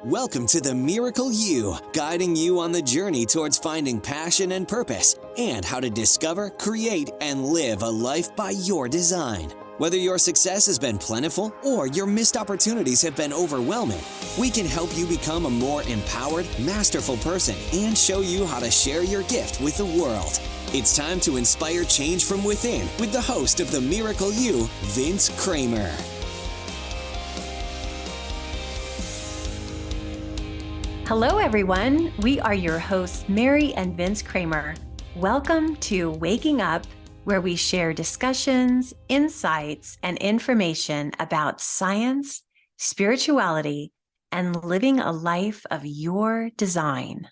Welcome to the Miracle You, guiding you on the journey towards finding passion and purpose and how to discover, create, and live a life by your design. Whether your success has been plentiful or your missed opportunities have been overwhelming, we can help you become a more empowered, masterful person and show you how to share your gift with the world. It's time to inspire change from within with the host of the Miracle You, Vince Kramer. Hello, everyone. We are your hosts, Mary and Vince Kramer. Welcome to Waking Up, where we share discussions, insights, and information about science, spirituality, and living a life of your design.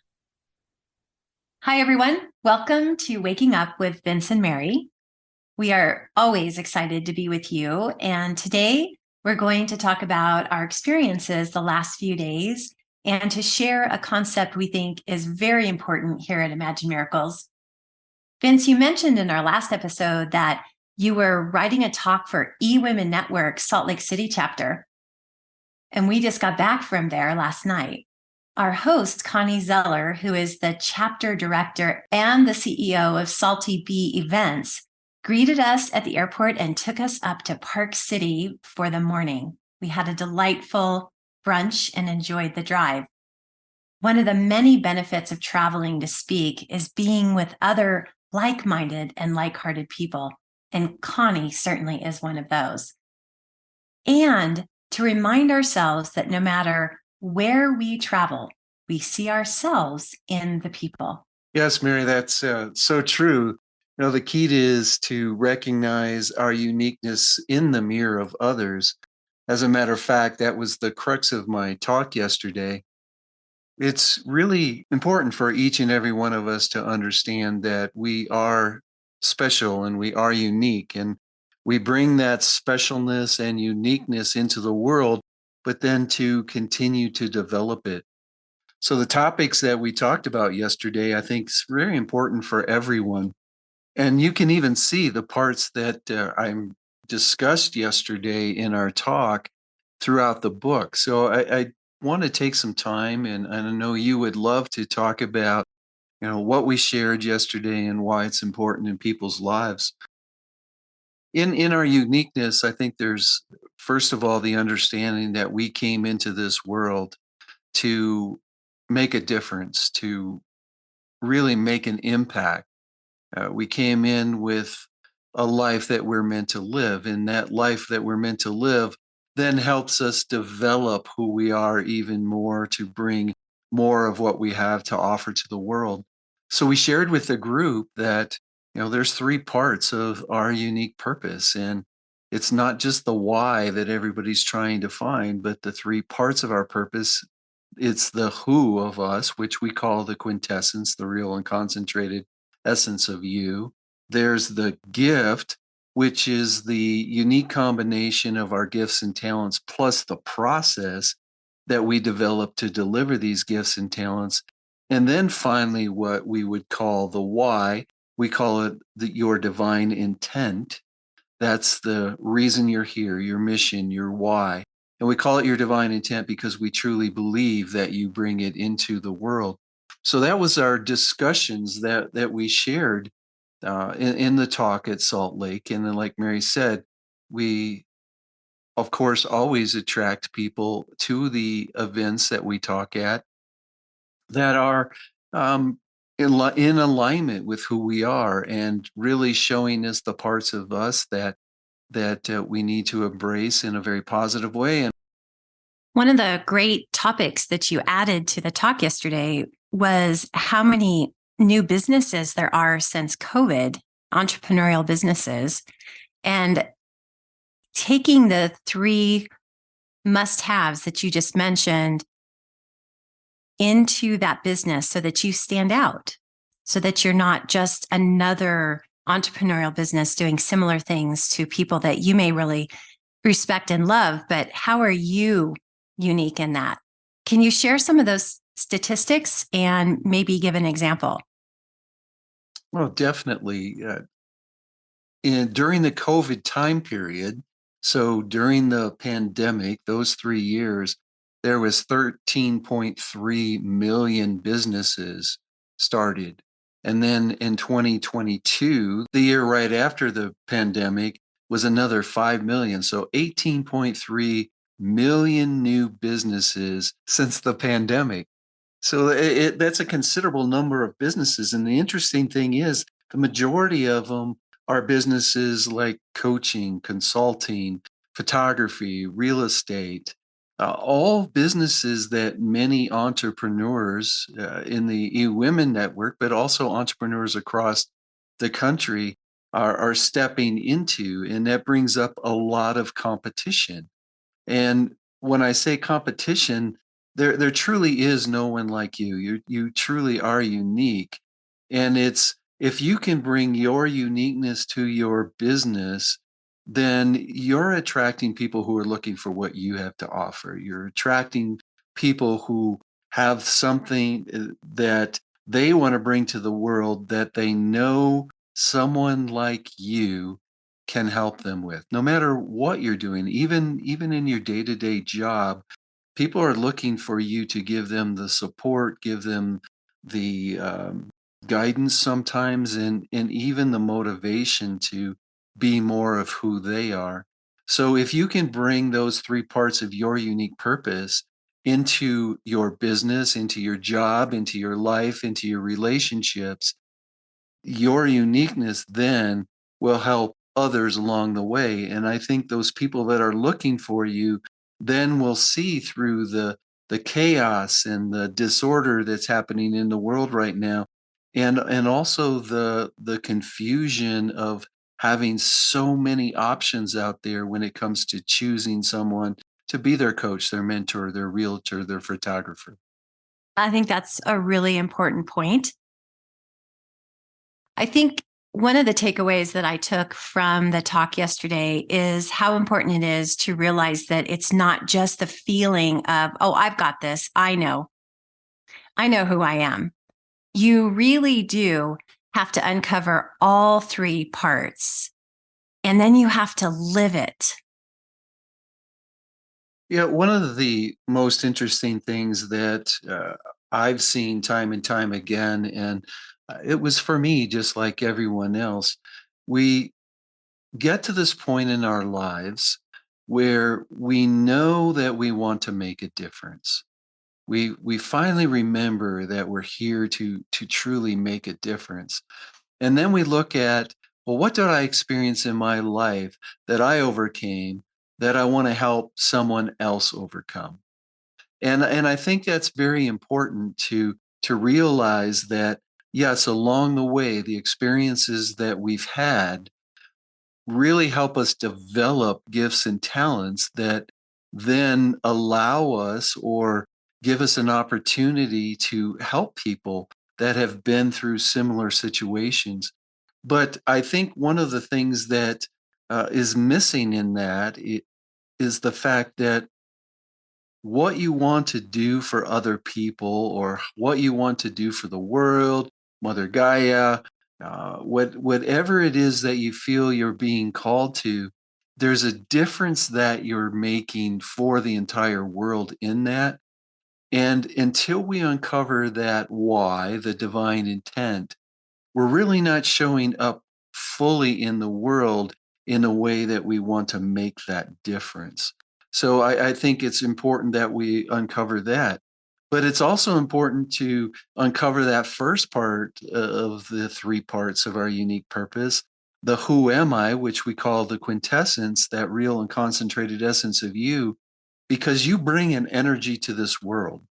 Hi, everyone. Welcome to Waking Up with Vince and Mary. We are always excited to be with you. And today we're going to talk about our experiences the last few days and to share a concept we think is very important here at Imagine Miracles. Vince, you mentioned in our last episode that you were writing a talk for eWomen Network Salt Lake City chapter, and we just got back from there last night. Our host, Connie Zeller, who is the chapter director and the CEO of Salty Bee Events, greeted us at the airport and took us up to Park City for the morning. We had a delightful brunch and enjoyed the drive. One of the many benefits of traveling to speak is being with other like-minded and like-hearted people, and Connie certainly is one of those. And to remind ourselves that no matter where we travel, we see ourselves in the people. Yes, Mary, that's so true. You know, the key is to recognize our uniqueness in the mirror of others. As a matter of fact, that was the crux of my talk yesterday. It's really important for each and every one of us to understand that we are special and we are unique, and we bring that specialness and uniqueness into the world, but then to continue to develop it. So the topics that we talked about yesterday, I think is very important for everyone. And you can even see the parts that I'm discussed yesterday in our talk throughout the book. So I want to take some time, and I know you would love to talk about, what we shared yesterday and why it's important in people's lives. In our uniqueness, I think there's, first of all, the understanding that we came into this world to make a difference, to really make an impact. We came in with a life that we're meant to live, and that life that we're meant to live then helps us develop who we are even more to bring more of what we have to offer to the world. So we shared with the group that, there's three parts of our unique purpose, and it's not just the why that everybody's trying to find, but the three parts of our purpose. It's the who of us, which we call the quintessence, the real and concentrated essence of you. There's the gift, which is the unique combination of our gifts and talents plus the process that we develop to deliver these gifts and talents. And then finally, what we would call the why, we call it your divine intent. That's the reason you're here, your mission, your why. And we call it your divine intent because we truly believe that you bring it into the world. So that was our discussions that we shared in the talk at Salt Lake. And then, like Mary said, we, of course, always attract people to the events that we talk at that are in alignment with who we are and really showing us the parts of us that we need to embrace in a very positive way. And one of the great topics that you added to the talk yesterday was how many new businesses there are since COVID, entrepreneurial businesses, and taking the three must-haves that you just mentioned into that business so that you stand out, so that you're not just another entrepreneurial business doing similar things to people that you may really respect and love, but how are you unique in that? Can you share some of those statistics and maybe give an example? Well, definitely. During the COVID time period, so during the pandemic, those 3 years, there was 13.3 million businesses started. And then in 2022, the year right after the pandemic, was another 5 million. So 18.3 million new businesses since the pandemic. So that's a considerable number of businesses. And the interesting thing is, the majority of them are businesses like coaching, consulting, photography, real estate, all businesses that many entrepreneurs in the eWomen network, but also entrepreneurs across the country are stepping into. And that brings up a lot of competition. And when I say competition, there truly is no one like you. You truly are unique. And it's, if you can bring your uniqueness to your business, then you're attracting people who are looking for what you have to offer. You're attracting people who have something that they want to bring to the world that they know someone like you can help them with. No matter what you're doing, even in your day-to-day job, people are looking for you to give them the support, give them the guidance sometimes, and even the motivation to be more of who they are. So if you can bring those three parts of your unique purpose into your business, into your job, into your life, into your relationships, your uniqueness then will help others along the way. And I think those people that are looking for you then will see through the chaos and the disorder that's happening in the world right now, and also the confusion of having so many options out there when it comes to choosing someone to be their coach, their mentor, their realtor, their photographer. I think that's a really important point. I think one of the takeaways that I took from the talk yesterday is how important it is to realize that it's not just the feeling of, oh, I've got this. I know who I am. You really do have to uncover all three parts, and then you have to live it. Yeah, one of the most interesting things that I've seen time and time again, and it was for me just like everyone else, we get to this point in our lives where we know that we want to make a difference. We finally remember that we're here to truly make a difference. And then we look at, well, what did I experience in my life that I overcame that I want to help someone else overcome? And I think that's very important to realize that, yes, along the way, the experiences that we've had really help us develop gifts and talents that then allow us or give us an opportunity to help people that have been through similar situations. But I think one of the things that is missing in that is the fact that what you want to do for other people or what you want to do for the world, Mother Gaia, whatever it is that you feel you're being called to, there's a difference that you're making for the entire world in that. And until we uncover that why, the divine intent, we're really not showing up fully in the world in a way that we want to make that difference. So I think it's important that we uncover that. But it's also important to uncover that first part of the three parts of our unique purpose, the who am I, which we call the quintessence, that real and concentrated essence of you, because you bring an energy to this world.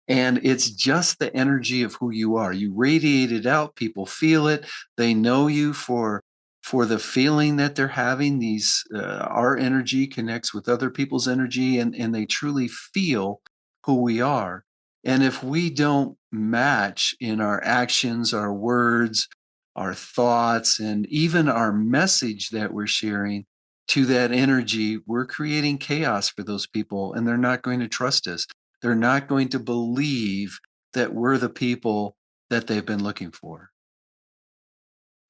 And it's just the energy of who you are. You radiate it out, people feel it, they know you for the feeling that they're having. These our energy connects with other people's energy, and they truly feel who we are. And if we don't match in our actions, our words, our thoughts, and even our message that we're sharing to that energy, we're creating chaos for those people, and they're not going to trust us. They're not going to believe that we're the people that they've been looking for.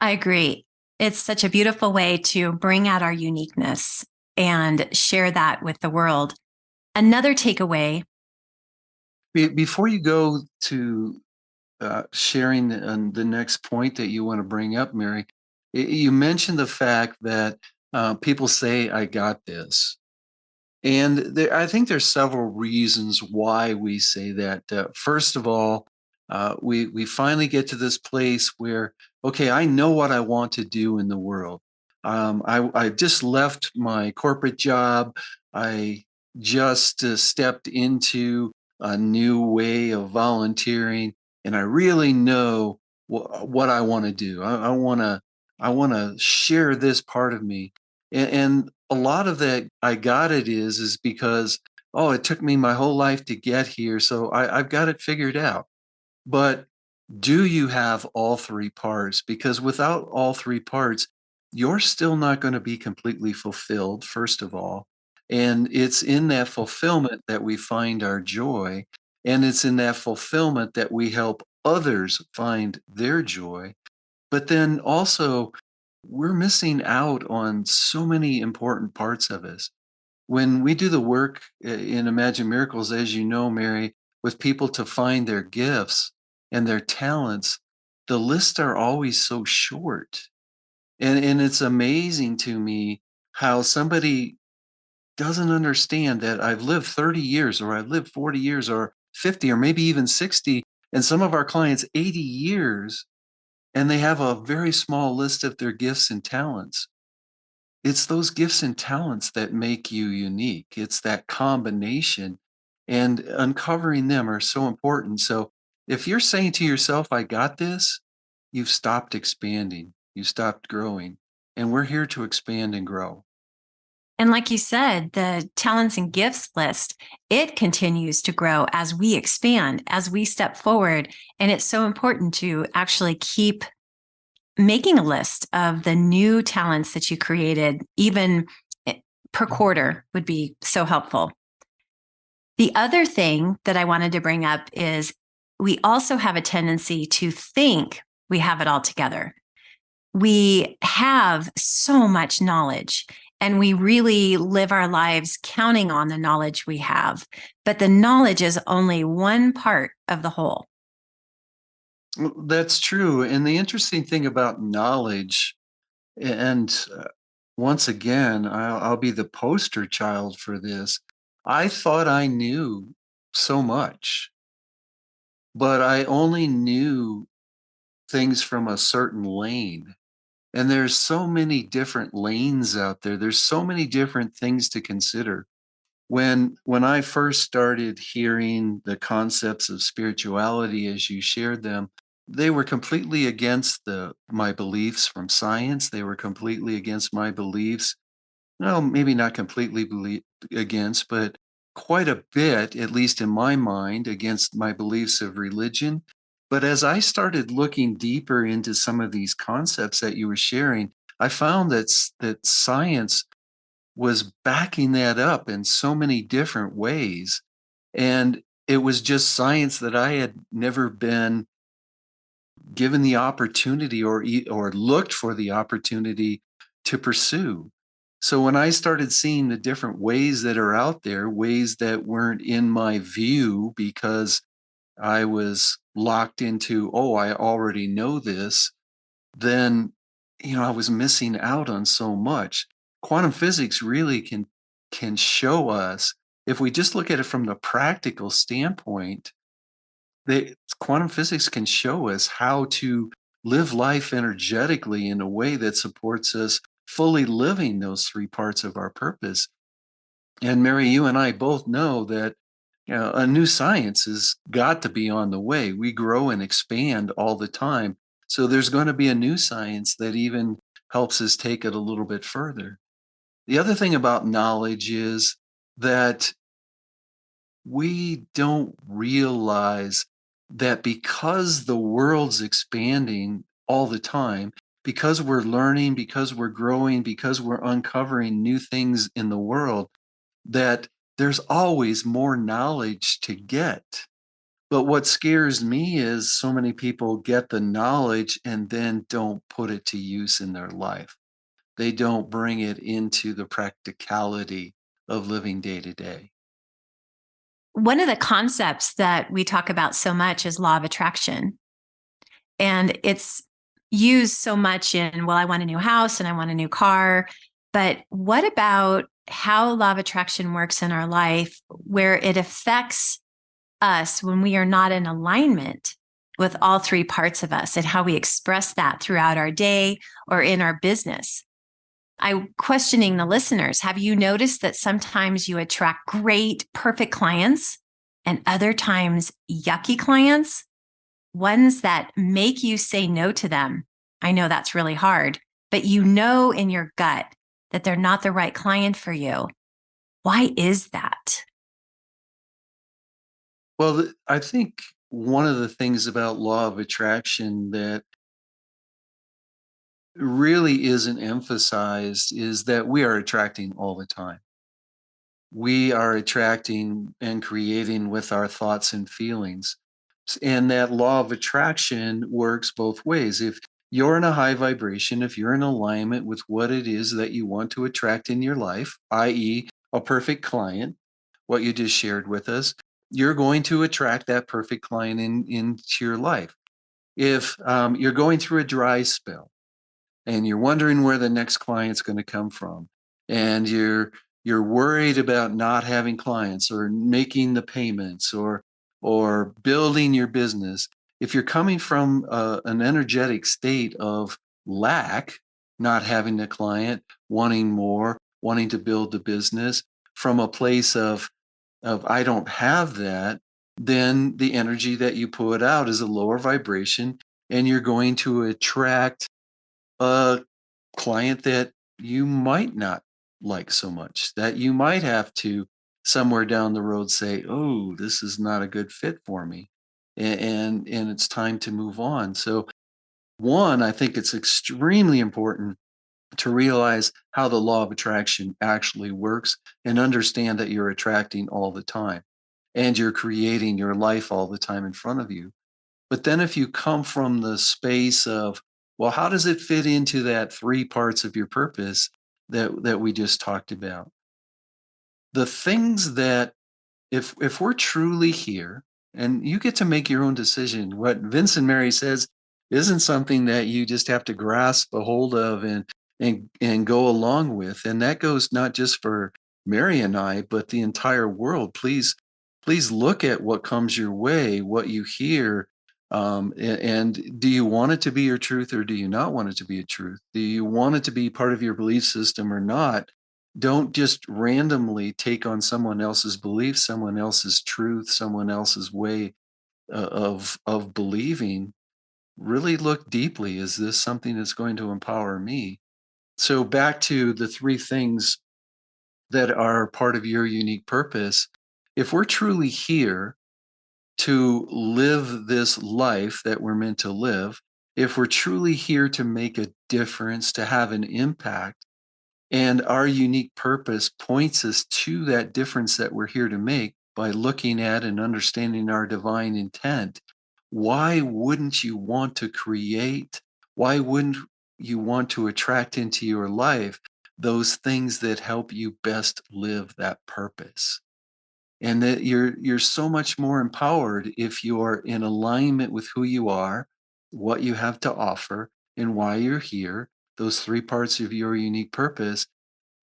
I agree. It's such a beautiful way to bring out our uniqueness and share that with the world. Another takeaway. Before you go to sharing the next point that you want to bring up, Mary, you mentioned the fact that people say, I got this. And I think there's several reasons why we say that. First of all, we finally get to this place where, okay, I know what I want to do in the world. I just left my corporate job. I just stepped into a new way of volunteering, and I really know what I want to do. I want to share this part of me, and a lot of that I got it is because, oh, it took me my whole life to get here, so I've got it figured out. But do you have all three parts? Because without all three parts, you're still not going to be completely fulfilled, first of all. And it's in that fulfillment that we find our joy. And it's in that fulfillment that we help others find their joy. But then also, we're missing out on so many important parts of us. When we do the work in Imagine Miracles, as you know, Mary, with people to find their gifts and their talents, the lists are always so short. And it's amazing to me how somebody doesn't understand that I've lived 30 years or I've lived 40 years or 50 or maybe even 60, and some of our clients 80 years, and they have a very small list of their gifts and talents. It's those gifts and talents that make you unique. It's that combination, and uncovering them are so important. So if you're saying to yourself, I got this, you've stopped expanding, you stopped growing, and we're here to expand and grow. And like you said, the talents and gifts list, it continues to grow as we expand, as we step forward. And it's so important to actually keep making a list of the new talents that you created, even per quarter, would be so helpful. The other thing that I wanted to bring up is we also have a tendency to think we have it all together. We have so much knowledge, and we really live our lives counting on the knowledge we have. But the knowledge is only one part of the whole. Well, that's true. And the interesting thing about knowledge, and once again, I'll be the poster child for this. I thought I knew so much, but I only knew things from a certain lane. And there's so many different lanes out there. There's so many different things to consider. When I first started hearing the concepts of spirituality as you shared them, they were completely against my beliefs from science. They were completely against my beliefs. No, maybe not completely against, but quite a bit, at least in my mind, against my beliefs of religion. But as I started looking deeper into some of these concepts that you were sharing, I found that science was backing that up in so many different ways. And it was just science that I had never been given the opportunity or looked for the opportunity to pursue. So when I started seeing the different ways that are out there, ways that weren't in my view because I was locked into, oh, I already know this, then I was missing out on so much. Quantum physics really can show us, if we just look at it from the practical standpoint, quantum physics can show us how to live life energetically in a way that supports us fully living those three parts of our purpose. And Mary, you and I both know that a new science has got to be on the way. We grow and expand all the time. So there's going to be a new science that even helps us take it a little bit further. The other thing about knowledge is that we don't realize that because the world's expanding all the time, because we're learning, because we're growing, because we're uncovering new things in the world, that there's always more knowledge to get. But what scares me is so many people get the knowledge and then don't put it to use in their life. They don't bring it into the practicality of living day to day. One of the concepts that we talk about so much is law of attraction. And it's used so much in, well, I want a new house and I want a new car. But what about how law of attraction works in our life, where it affects us when we are not in alignment with all three parts of us, and how we express that throughout our day or in our business? I'm questioning the listeners. Have you noticed that sometimes you attract great, perfect clients and other times yucky clients, ones that make you say no to them? I know that's really hard, but you know in your gut that they're not the right client for you. Why is that? Well, I think one of the things about law of attraction that really isn't emphasized is that we are attracting all the time. We are attracting and creating with our thoughts and feelings. And that law of attraction works both ways. If you're in a high vibration, if you're in alignment with what it is that you want to attract in your life, i.e., a perfect client, what you just shared with us, you're going to attract that perfect client into your life. If you're going through a dry spell, and you're wondering where the next client's going to come from, and you're worried about not having clients or making the payments or building your business, if you're coming from an energetic state of lack, not having a client, wanting more, wanting to build the business from a place of I don't have that, then the energy that you put out is a lower vibration, and you're going to attract a client that you might not like so much, that you might have to somewhere down the road say, "Oh, this is not a good fit for me," and it's time to move on. So, one, I think it's extremely important to realize how the law of attraction actually works and understand that you're attracting all the time and you're creating your life all the time in front of you. But then if you come from the space of, well, how does it fit into that three parts of your purpose that we just talked about? The things that if we're truly here, and you get to make your own decision, what Vince and Mary says isn't something that you just have to grasp a hold of and go along with. And that goes not just for Mary and I, but the entire world. Please look at what comes your way, what you hear. And do you want it to be your truth, or do you not want it to be a truth? Do you want it to be part of your belief system or not? Don't just randomly take on someone else's belief, someone else's truth, someone else's way of believing. Really look deeply. Is this something that's going to empower me? So back to the three things that are part of your unique purpose. If we're truly here to live this life that we're meant to live, if we're truly here to make a difference, to have an impact, and our unique purpose points us to that difference that we're here to make by looking at and understanding our divine intent, why wouldn't you want to create? Why wouldn't you want to attract into your life those things that help you best live that purpose? And that you're so much more empowered if you're in alignment with who you are, what you have to offer, and why you're here, those three parts of your unique purpose.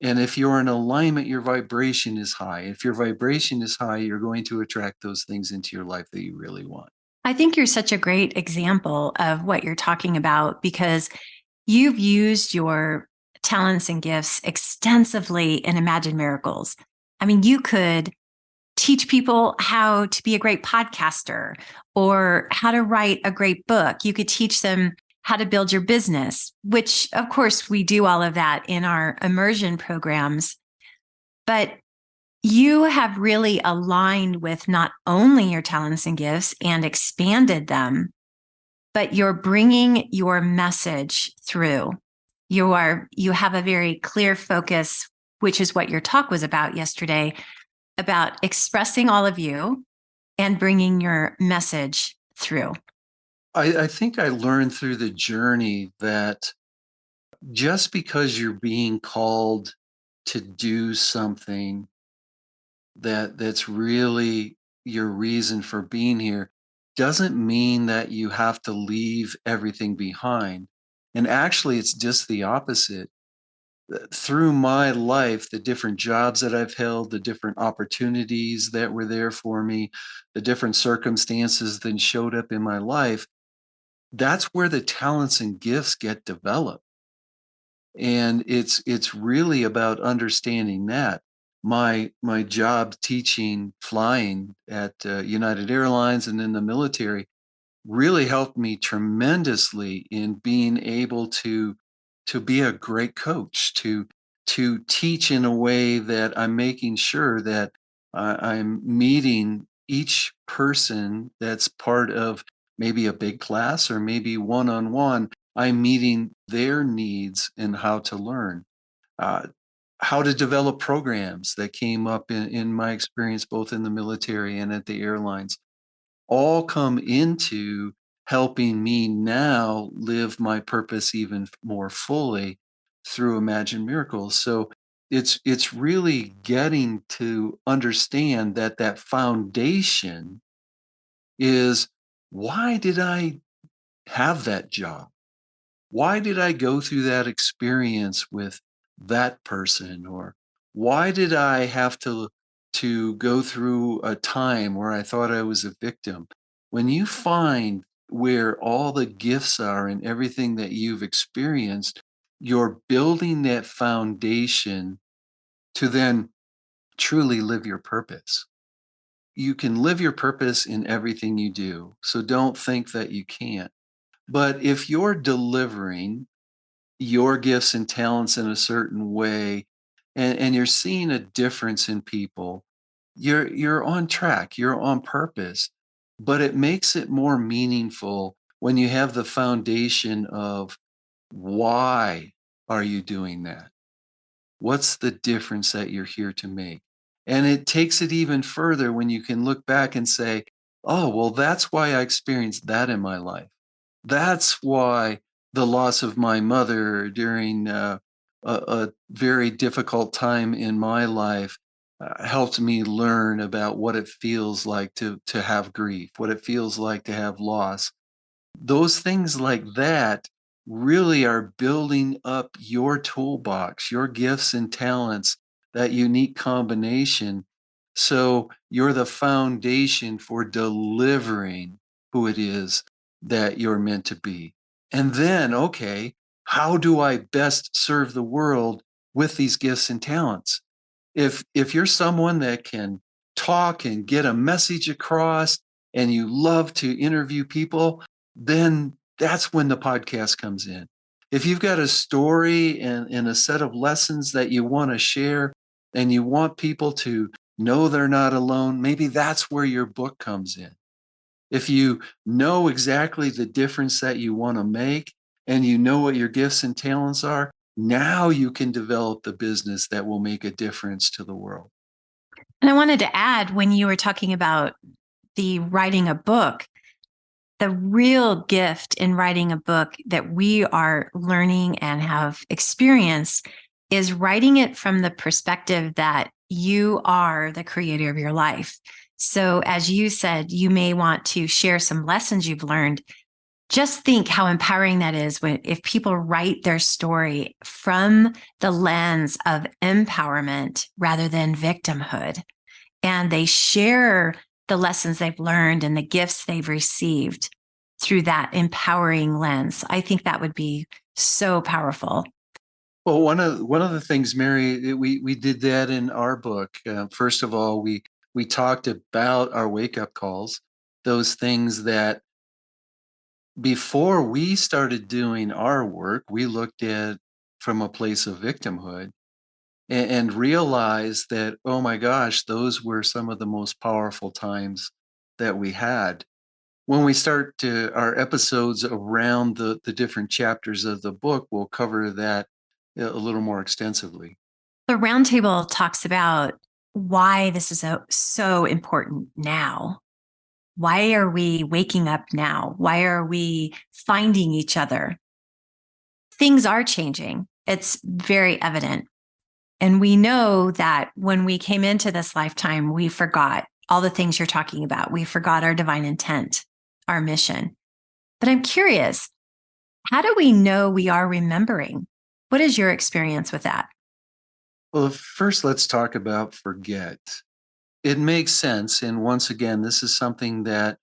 And if you're in alignment, your vibration is high. If your vibration is high, you're going to attract those things into your life that you really want. I think you're such a great example of what you're talking about, because you've used your talents and gifts extensively in Imagine Miracles. I mean, you could teach people how to be a great podcaster or how to write a great book. You could teach them how to build your business, which of course we do all of that in our immersion programs. But you have really aligned with not only your talents and gifts and expanded them, but you're bringing your message through. You have a very clear focus, which is what your talk was about yesterday, about expressing all of you and bringing your message through. I think I learned through the journey that just because you're being called to do something that's really your reason for being here doesn't mean that you have to leave everything behind. And actually, it's just the opposite. Through my life, the different jobs that I've held, the different opportunities that were there for me, the different circumstances that showed up in my life, that's where the talents and gifts get developed. And it's really about understanding that. My job teaching flying at United Airlines and in the military really helped me tremendously in being able to be a great coach, to teach in a way that I'm making sure that I'm meeting each person that's part of maybe a big class or maybe one-on-one. I'm meeting their needs and how to learn, uh, how to develop programs that came up in my experience, both in the military and at the airlines, all come into helping me now live my purpose even more fully through Imagine Miracles. So it's really getting to understand that that foundation is, why did I have that job? Why did I go through that experience with that person? Or why did I have to go through a time where I thought I was a victim? When you find where all the gifts are and everything that you've experienced, you're building that foundation to then truly live your purpose. You can live your purpose in everything you do. So don't think that you can't. But if you're delivering your gifts and talents in a certain way, and you're seeing a difference in people, you're on track, you're on purpose. But it makes it more meaningful when you have the foundation of, why are you doing that? What's the difference that you're here to make? And it takes it even further when you can look back and say, oh, well, that's why I experienced that in my life. That's why the loss of my mother during a very difficult time in my life helped me learn about what it feels like to have grief, what it feels like to have loss. Those things like that really are building up your toolbox, your gifts and talents, that unique combination. So you're the foundation for delivering who it is that you're meant to be. And then, okay, how do I best serve the world with these gifts and talents? If you're someone that can talk and get a message across and you love to interview people, then that's when the podcast comes in. If you've got a story and a set of lessons that you want to share and you want people to know they're not alone, maybe that's where your book comes in. If you know exactly the difference that you want to make and you know what your gifts and talents are, now you can develop the business that will make a difference to the world. And I wanted to add, when you were talking about the writing a book, the real gift in writing a book that we are learning and have experienced is writing it from the perspective that you are the creator of your life. So, as you said, you may want to share some lessons you've learned. Just think how empowering that is if people write their story from the lens of empowerment rather than victimhood, and they share the lessons they've learned and the gifts they've received through that empowering lens. I think that would be so powerful. Well, one of the things, Mary, we did that in our book. First of all, we talked about our wake up calls, those things that before we started doing our work, we looked at from a place of victimhood and realized that, oh my gosh, those were some of the most powerful times that we had. When we start our episodes around the different chapters of the book, we'll cover that a little more extensively. The roundtable talks about why this is so important now. Why are we waking up now? Why are we finding each other? Things are changing. It's very evident. And we know that when we came into this lifetime, we forgot all the things you're talking about. We forgot our divine intent, our mission. But I'm curious, how do we know we are remembering? What is your experience with that? Well, first, let's talk about forget. It makes sense. And once again, this is something that,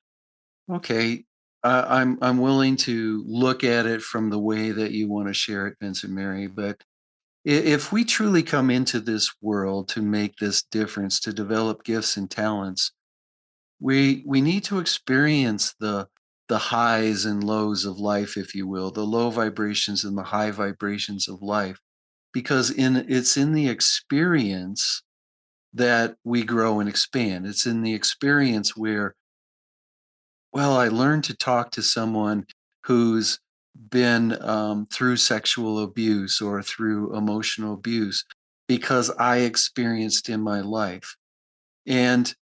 okay, I'm willing to look at it from the way that you want to share it, Vincent Mary. But if we truly come into this world to make this difference, to develop gifts and talents, we need to experience the highs and lows of life, if you will, the low vibrations and the high vibrations of life, because it's in the experience that we grow and expand. It's in the experience where, well, I learned to talk to someone who's been through sexual abuse or through emotional abuse because I experienced in my life. And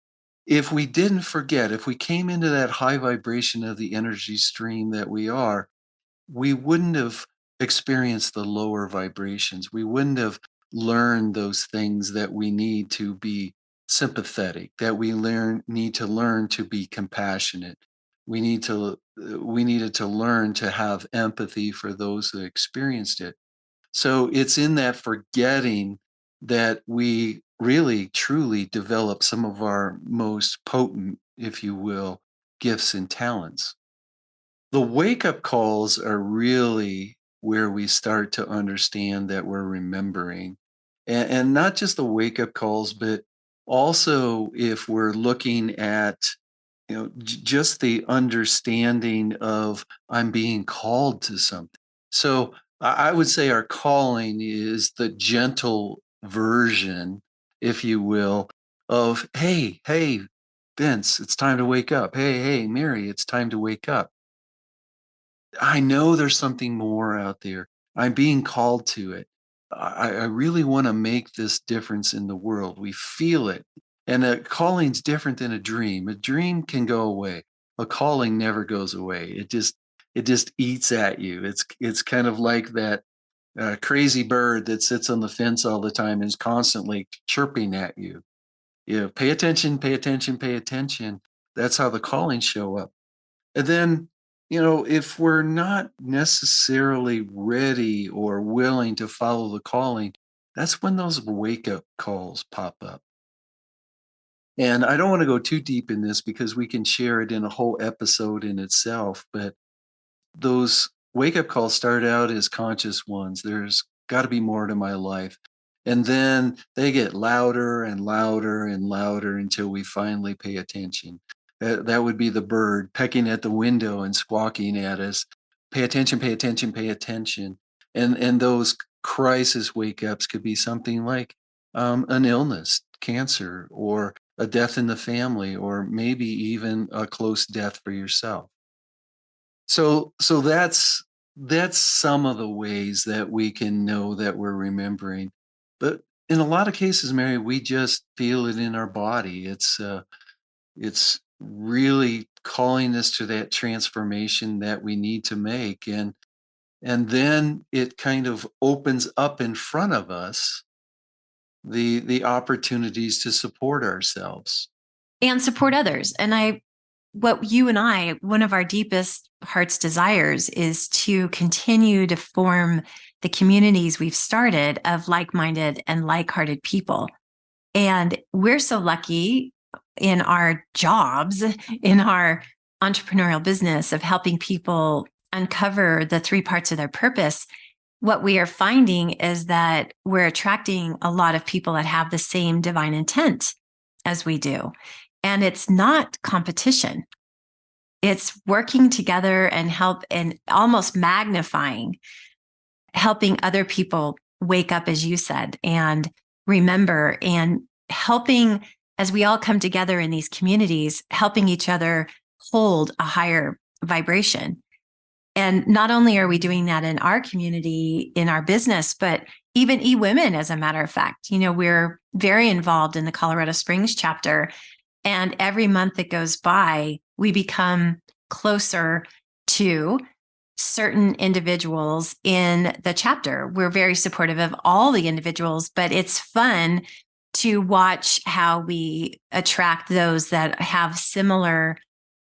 if we didn't forget, if we came into that high vibration of the energy stream that we are, we wouldn't have experienced the lower vibrations. We wouldn't have learned those things that we need to be sympathetic, that need to learn to be compassionate. We needed to learn to have empathy for those who experienced it. So it's in that forgetting that we really truly develop some of our most potent, if you will, gifts and talents. The wake up calls are really where we start to understand that we're remembering. And not just the wake up calls, but also if we're looking at, just the understanding of I'm being called to something. So I would say our calling is the gentle version, if you will, of hey, Vince, it's time to wake up. Hey, Mary, it's time to wake up. I know there's something more out there. I'm being called to it. I really want to make this difference in the world. We feel it. And a calling's different than a dream. A dream can go away. A calling never goes away. It just eats at you. It's kind of like that crazy bird that sits on the fence all the time and is constantly chirping at you. Pay attention, pay attention, pay attention. That's how the callings show up. And then, if we're not necessarily ready or willing to follow the calling, that's when those wake up calls pop up. And I don't want to go too deep in this because we can share it in a whole episode in itself. But those wake up calls start out as conscious ones. There's got to be more to my life. And then they get louder and louder and louder until we finally pay attention. That would be the bird pecking at the window and squawking at us. Pay attention, pay attention, pay attention. And those crisis wake ups could be something like an illness, cancer, or a death in the family, or maybe even a close death for yourself. So that's some of the ways that we can know that we're remembering. But in a lot of cases, Mary, we just feel it in our body. It's really calling us to that transformation that we need to make, and then it kind of opens up in front of us the opportunities to support ourselves. And support others. And what you and I, one of our deepest heart's desires is to continue to form the communities we've started of like-minded and like-hearted people. And we're so lucky in our jobs, in our entrepreneurial business of helping people uncover the three parts of their purpose. What we are finding is that we're attracting a lot of people that have the same divine intent as we do. And it's not competition. It's working together and help and almost magnifying, helping other people wake up, as you said, and remember, and helping as we all come together in these communities, helping each other hold a higher vibration. And not only are we doing that in our community, in our business, but even eWomen, as a matter of fact, we're very involved in the Colorado Springs chapter. And every month that goes by, we become closer to certain individuals in the chapter. We're very supportive of all the individuals, but it's fun to watch how we attract those that have similar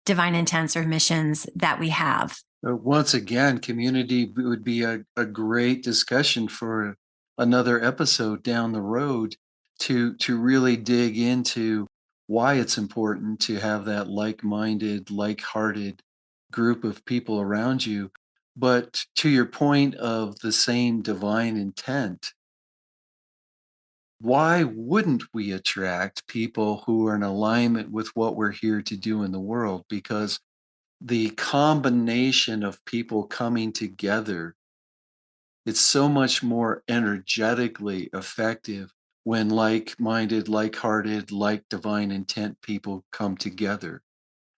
divine intents or missions that we have. Once again, community would be a great discussion for another episode down the road to really dig into why it's important to have that like-minded, like-hearted group of people around you. But to your point of the same divine intent, why wouldn't we attract people who are in alignment with what we're here to do in the world? Because the combination of people coming together, it's so much more energetically effective when like-minded, like-hearted, like divine intent people come together.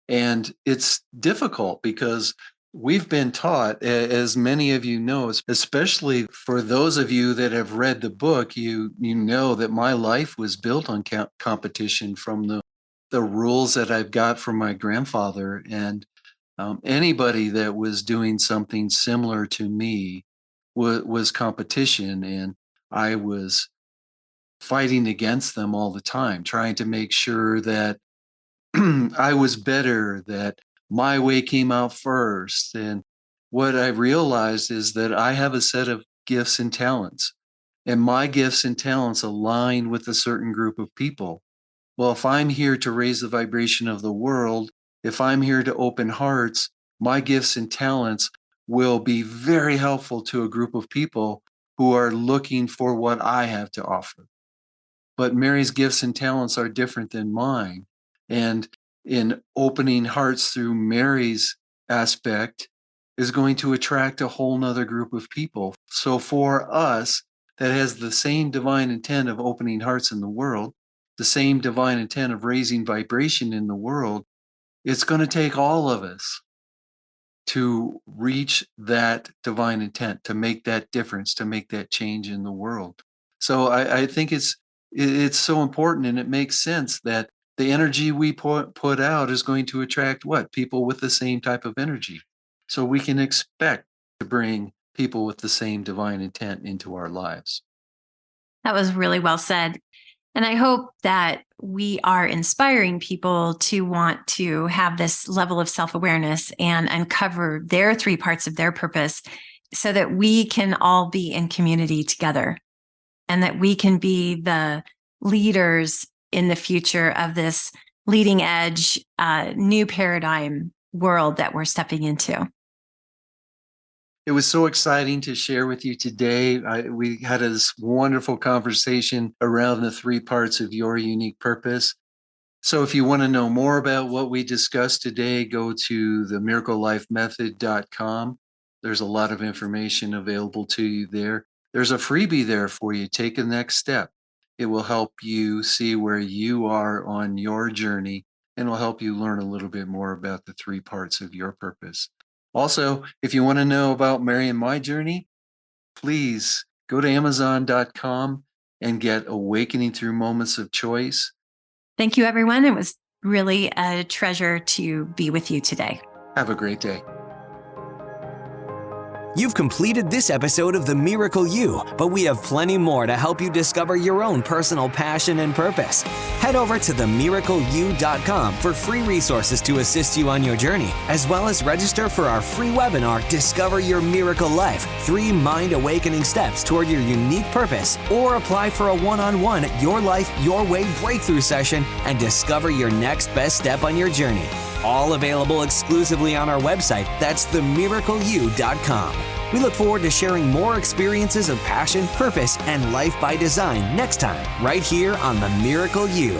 And it's difficult because we've been taught, as many of you know, especially for those of you that have read the book, you know that my life was built on competition from the rules that I've got from my grandfather. And anybody that was doing something similar to me was competition, and I was fighting against them all the time, trying to make sure that I was better, that my way came out first. And what I realized is that I have a set of gifts and talents, and my gifts and talents align with a certain group of people. Well, if I'm here to raise the vibration of the world, if I'm here to open hearts, my gifts and talents will be very helpful to a group of people who are looking for what I have to offer. But Mary's gifts and talents are different than mine. And in opening hearts through Mary's aspect is going to attract a whole nother group of people. So for us, that has the same divine intent of opening hearts in the world, the same divine intent of raising vibration in the world, it's going to take all of us to reach that divine intent, to make that difference, to make that change in the world. So I think it's so important, and it makes sense that the energy we put out is going to attract what? People with the same type of energy. So we can expect to bring people with the same divine intent into our lives. That was really well said. And I hope that we are inspiring people to want to have this level of self-awareness and uncover their 3 parts of their purpose so that we can all be in community together and that we can be the leaders in the future of this leading edge, new paradigm world that we're stepping into. It was so exciting to share with you today. We had this wonderful conversation around the 3 parts of your unique purpose. So if you want to know more about what we discussed today, go to themiraclelifemethod.com. There's a lot of information available to you there. There's a freebie there for you. Take the next step. It will help you see where you are on your journey, and will help you learn a little bit more about the 3 parts of your purpose. Also, if you want to know about Mary and my journey, please go to Amazon.com and get Awakening Through Moments of Choice. Thank you, everyone. It was really a treasure to be with you today. Have a great day. You've completed this episode of The Miracle You, but we have plenty more to help you discover your own personal passion and purpose. Head over to themiracleyou.com for free resources to assist you on your journey, as well as register for our free webinar, Discover Your Miracle Life, 3 mind awakening steps toward your unique purpose, or apply for a one-on-one Your Life, Your Way breakthrough session and discover your next best step on your journey. All available exclusively on our website. That's themiracleyou.com. We look forward to sharing more experiences of passion, purpose, and life by design next time, right here on The Miracle You.